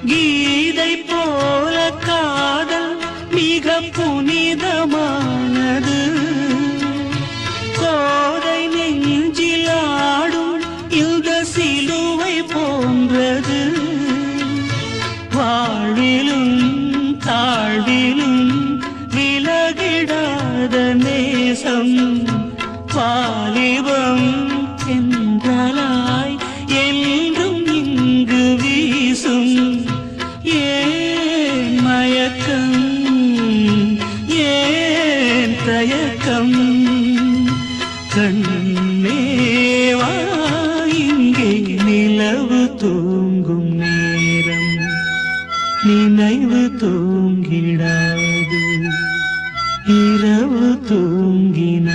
கீதை போல காதல் மிக புனிதமானது. கோதை நெஞ்சில் ஆடும் இந்த சிலுவை போன்றது. வாழ்விலும் தாழ்விலும் விலகிடாத நேசம். வாலிபம் என்றலாய் என்றும் இங்கு வீசும். ஏன் மயக்கம், ஏன் தயக்கம்? கண்ணேவா இங்கே நிலவு தூங்கும் நேரம். நினைவு தூங்கிடாது இரவு தூங்கின